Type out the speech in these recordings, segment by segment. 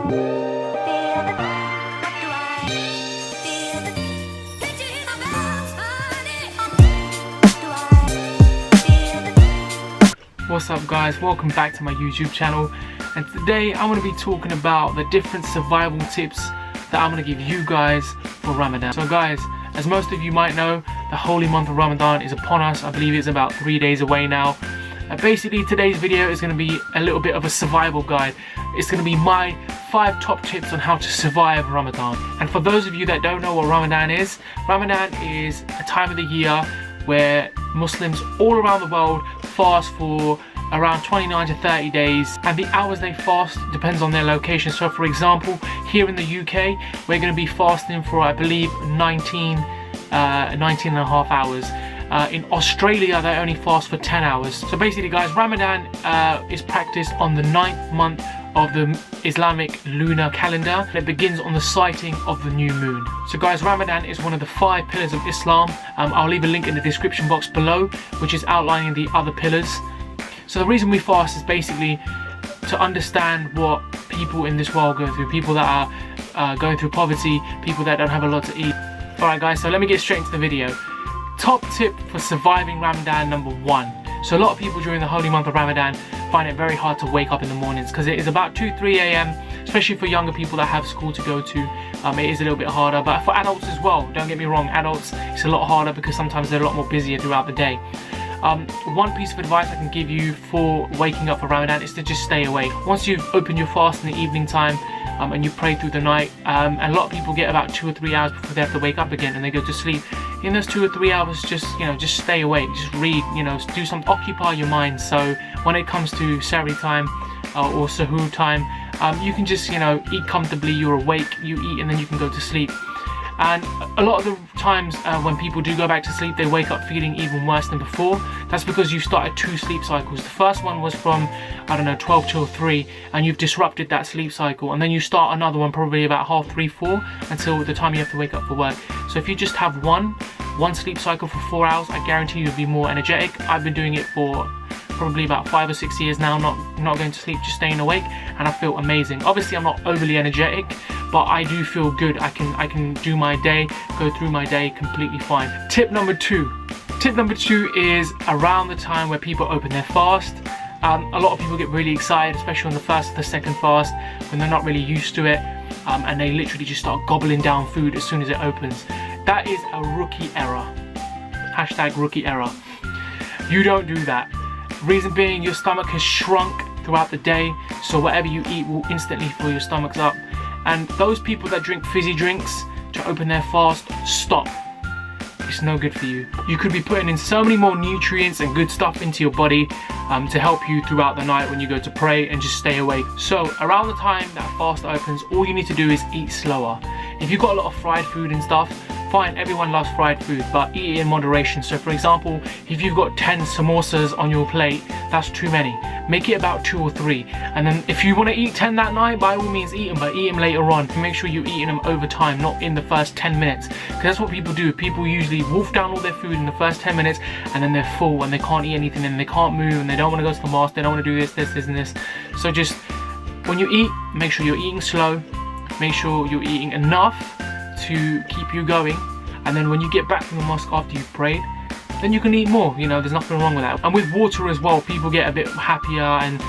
What's up guys, welcome back to my YouTube channel, and today I'm going to be talking about the different survival tips that I'm going to give you guys for Ramadan. So guys, as most of you might know, the holy month of Ramadan is upon us. I believe it's about 3 days away now. Basically today's video is going to be a little bit of a survival guide. It's going to be my 5 top tips on how to survive Ramadan. And for those of you that don't know what Ramadan is a time of the year where Muslims all around the world fast for around 29 to 30 days, and the hours they fast depends on their location. So for example, here in the UK we're going to be fasting for I believe 19 and a half hours. In Australia they only fast for 10 hours. So basically guys, Ramadan is practiced on the 9th month of the Islamic lunar calendar, and it begins on the sighting of the new moon. So guys, Ramadan is one of the 5 pillars of Islam. I'll leave a link in the description box below which is outlining the other pillars. So the reason we fast is basically to understand what people in this world go through, people that are going through poverty, people that don't have a lot to eat. Alright guys, so let me get straight into the video. Top tip for surviving Ramadan number 1. So a lot of people during the holy month of Ramadan find it very hard to wake up in the mornings because it is about 2-3 a.m, especially for younger people that have school to go to. It is a little bit harder, but for adults as well, don't get me wrong, adults it's a lot harder because sometimes they're a lot more busier throughout the day. One piece of advice I can give you for waking up for Ramadan is to just stay awake. Once you've opened your fast in the evening time and you pray through the night, a lot of people get about 2 or 3 hours before they have to wake up again and they go to sleep. In those 2 or 3 hours, just stay awake, just read, do something, occupy your mind. So when it comes to Sahri time or Suhoor time, you can just eat comfortably, you're awake, you eat, and then you can go to sleep. And a lot of the times when people do go back to sleep, they wake up feeling even worse than before. That's because you've started 2 sleep cycles. The first one was from, I don't know, 12 till 3, and you've disrupted that sleep cycle. And then you start another one probably about 3:30, 4 until the time you have to wake up for work. So if you just have one sleep cycle for 4 hours, I guarantee you'll be more energetic. I've been doing it for probably about 5 or 6 years now, not going to sleep, just staying awake, and I feel amazing. Obviously I'm not overly energetic, but I do feel good. I can do my day, go through my day completely fine. Tip number 2. Tip number 2 is around the time where people open their fast. A lot of people get really excited, especially on the first or the second fast, when they're not really used to it, and they literally just start gobbling down food as soon as it opens. That is a rookie error. Hashtag rookie error. You don't do that. Reason being, your stomach has shrunk throughout the day, so whatever you eat will instantly fill your stomachs up. And those people that drink fizzy drinks to open their fast, stop. It's no good for you. You could be putting in so many more nutrients and good stuff into your body to help you throughout the night when you go to pray, and just stay awake. So around the time that fast opens, all you need to do is eat slower. If you've got a lot of fried food and stuff, fine, everyone loves fried food, but eat it in moderation. So for example, if you've got 10 samosas on your plate, that's too many. Make it about 2 or 3, and then if you want to eat 10 that night, by all means eat them, but eat them later on. Make sure you're eating them over time, not in the first 10 minutes, because that's what people do. People usually wolf down all their food in the first 10 minutes, and then they're full and they can't eat anything and they can't move and they don't want to go to the mosque, they don't want to do this and this. So just when you eat, make sure you're eating slow, make sure you're eating enough to keep you going, and then when you get back from the mosque after you've prayed, then you can eat more. There's nothing wrong with that. And with water as well, people get a bit happier, and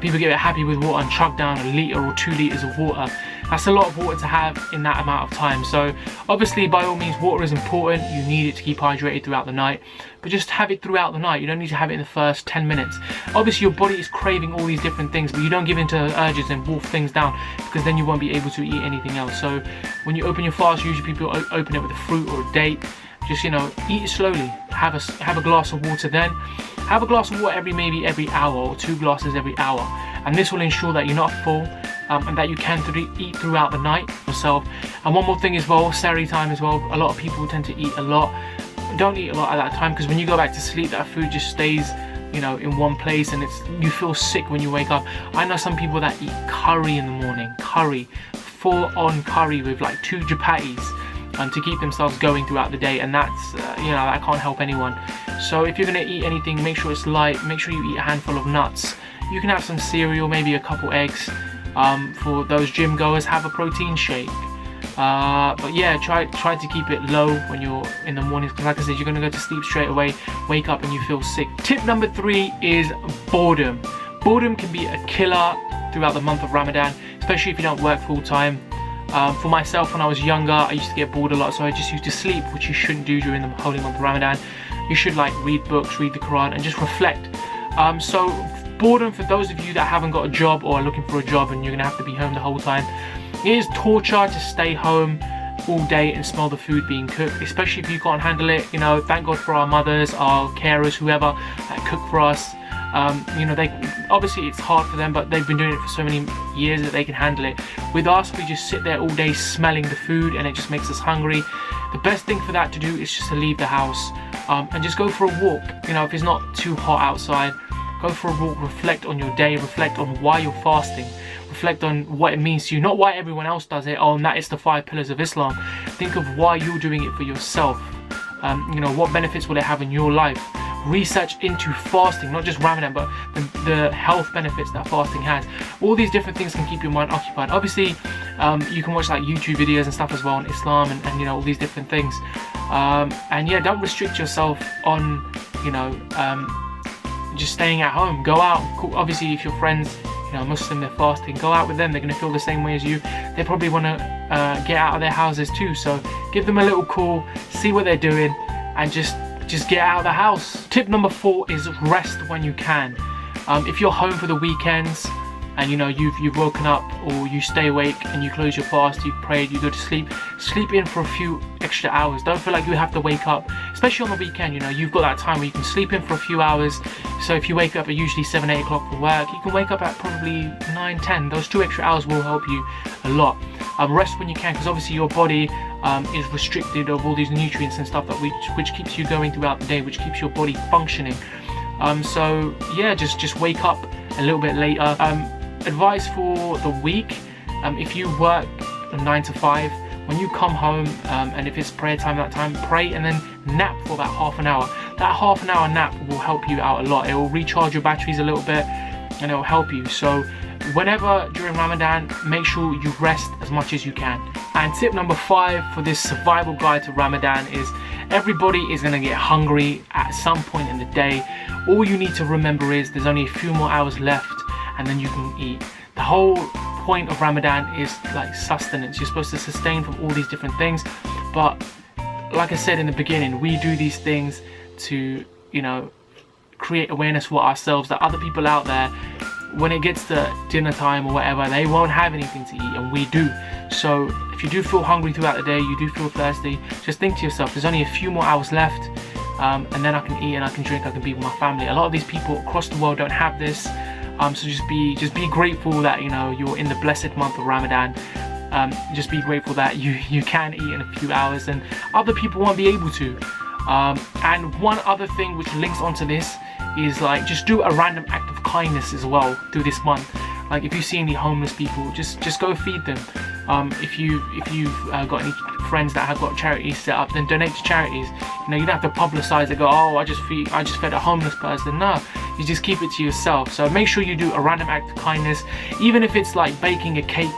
people get a bit happy with water and chug down 1 litre or 2 litres of water. That's a lot of water to have in that amount of time. So obviously, by all means, water is important. You need it to keep hydrated throughout the night, but just have it throughout the night. You don't need to have it in the first 10 minutes. Obviously your body is craving all these different things, but you don't give in to urges and wolf things down, because then you won't be able to eat anything else. So when you open your fast, usually people open it with a fruit or a date. Just eat it slowly. Have a glass of water then. Have a glass of water maybe every hour, or 2 glasses every hour, and this will ensure that you're not full, and that you can eat throughout the night yourself. And one more thing as well, Sahri time as well, a lot of people tend to eat a lot. Don't eat a lot at that time, because when you go back to sleep, that food just stays in one place, and you feel sick when you wake up. I know some people that eat curry in the morning, full on curry with like 2 chapatis, to keep themselves going throughout the day, and that's that can't help anyone. So if you're going to eat anything, make sure it's light, make sure you eat a handful of nuts. You can have some cereal, maybe a couple eggs, For those gym goers, have a protein shake. But yeah, try to keep it low when you're in the mornings, because like I said, you're gonna go to sleep straight away, wake up and you feel sick. Tip number 3 is boredom. Boredom can be a killer throughout the month of Ramadan, especially if you don't work full time. For myself, when I was younger, I used to get bored a lot, so I just used to sleep, which you shouldn't do during the holy month of Ramadan. You should like read books, read the Quran, and just reflect. So boredom, for those of you that haven't got a job or are looking for a job and you're gonna have to be home the whole time, it is torture to stay home all day and smell the food being cooked, especially if you can't handle it. You know, thank God for our mothers, our carers, whoever that cook for us. You know, they obviously it's hard for them, but they've been doing it for so many years that they can handle it. With us, we just sit there all day smelling the food, and it just makes us hungry. The best thing for that to do is just to leave the house and just go for a walk. You know, if it's not too hot outside, go for a walk, reflect on your day, reflect on why you're fasting, reflect on what it means to you, not why everyone else does it. Oh, and that is the 5 pillars of Islam. Think of why you're doing it for yourself. You know, what benefits will it have in your life? Research into fasting, not just Ramadan, but the health benefits that fasting has. All these different things can keep your mind occupied. Obviously, you can watch like YouTube videos and stuff as well on Islam and you know, all these different things. And yeah, don't restrict yourself on, you know, just staying at home. Go out. Obviously, if your friends, you know, Muslim, they're fasting, go out with them. They're going to feel the same way as you. They probably want to get out of their houses too, so give them a little call, see what they're doing, and just get out of the house. Tip number 4 is rest when you can. If you're home for the weekends and you know you've woken up, or you stay awake and you close your fast, you've prayed, you go to sleep in for a few extra hours. Don't feel like you have to wake up, especially on the weekend. You know, you've got that time where you can sleep in for a few hours. So if you wake up at usually 7, 8 o'clock for work, you can wake up at probably 9, 10. Those 2 extra hours will help you a lot. Rest when you can, because obviously your body is restricted of all these nutrients and stuff that which keeps you going throughout the day, which keeps your body functioning. So yeah, just wake up a little bit later. Advice for the week: if you work 9 to 5, when you come home, and if it's prayer time that time, pray and then nap for about half an hour. That half an hour nap will help you out a lot. It will recharge your batteries a little bit and it will help you. So whenever during Ramadan, make sure you rest as much as you can. And tip number 5 for this survival guide to Ramadan is: everybody is going to get hungry at some point in the day. All you need to remember is there's only a few more hours left and then you can eat. The whole point of Ramadan is like sustenance. You're supposed to sustain from all these different things, but like I said in the beginning, we do these things to, you know, create awareness for ourselves that other people out there, when it gets to dinner time or whatever, they won't have anything to eat, and we do. So if you do feel hungry throughout the day, you do feel thirsty, just think to yourself, there's only a few more hours left, and then I can eat and I can drink, I can be with my family. A lot of these people across the world don't have this. So just be grateful that, you know, you're in the blessed month of Ramadan. Just be grateful that you can eat in a few hours and other people won't be able to. And one other thing which links onto this is like, just do a random act of kindness as well through this month. Like if you see any homeless people, just go feed them. If you've got any friends that have got charities set up, then donate to charities. You know, you don't have to publicize it, go, oh, I just fed a homeless person. No, you just keep it to yourself. So make sure you do a random act of kindness, even if it's like baking a cake.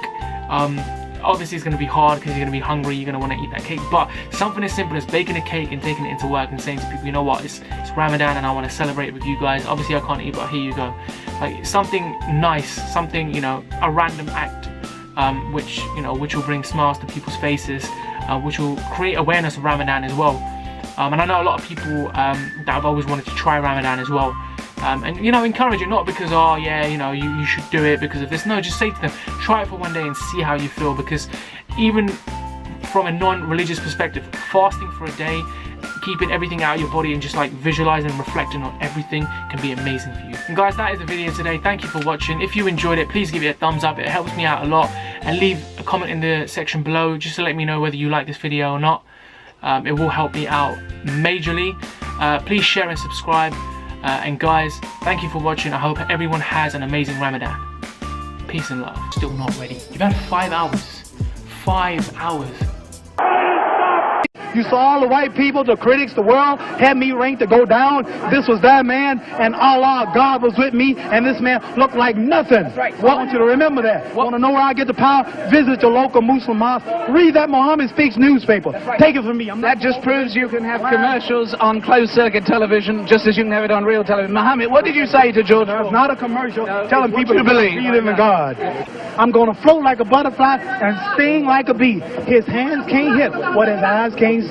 Obviously it's going to be hard because you're going to be hungry, you're going to want to eat that cake, but something as simple as baking a cake and taking it into work and saying to people, you know what, it's Ramadan and I want to celebrate with you guys. Obviously I can't eat, but here you go. Like something nice, something, you know, a random act, which will bring smiles to people's faces, which will create awareness of Ramadan as well. And I know a lot of people that have always wanted to try Ramadan as well. And, you know, encourage it, not because, oh yeah, you know, you should do it because of this. No, just say to them, try it for one day and see how you feel, because even from a non-religious perspective, fasting for a day, keeping everything out of your body and just like visualizing and reflecting on everything can be amazing for you. And guys, that is the video today. Thank you for watching. If you enjoyed it, please give it a thumbs up. It helps me out a lot. And leave a comment in the section below just to let me know whether you like this video or not. It will help me out majorly. Please share and subscribe. And guys, thank you for watching. I hope everyone has an amazing Ramadan. Peace and love. Still not ready. You've had 5 hours. 5 hours. You saw all the white people, the critics, the world had me ranked to go down. This was that man, and Allah, God was with me, and this man looked like nothing. Right. Well, I want you to remember that. Want to know where I get the power? Visit your local Muslim mosque. Read that Muhammad Speaks newspaper. Right. Take it from me. That just proves you can have commercials on closed-circuit television just as you can have it on real television. Mohammed, what did you say to George It's Bush? not a commercial telling people you to believe. believe in God. I'm going to float like a butterfly and sting like a bee. His hands can't hit what his eyes can't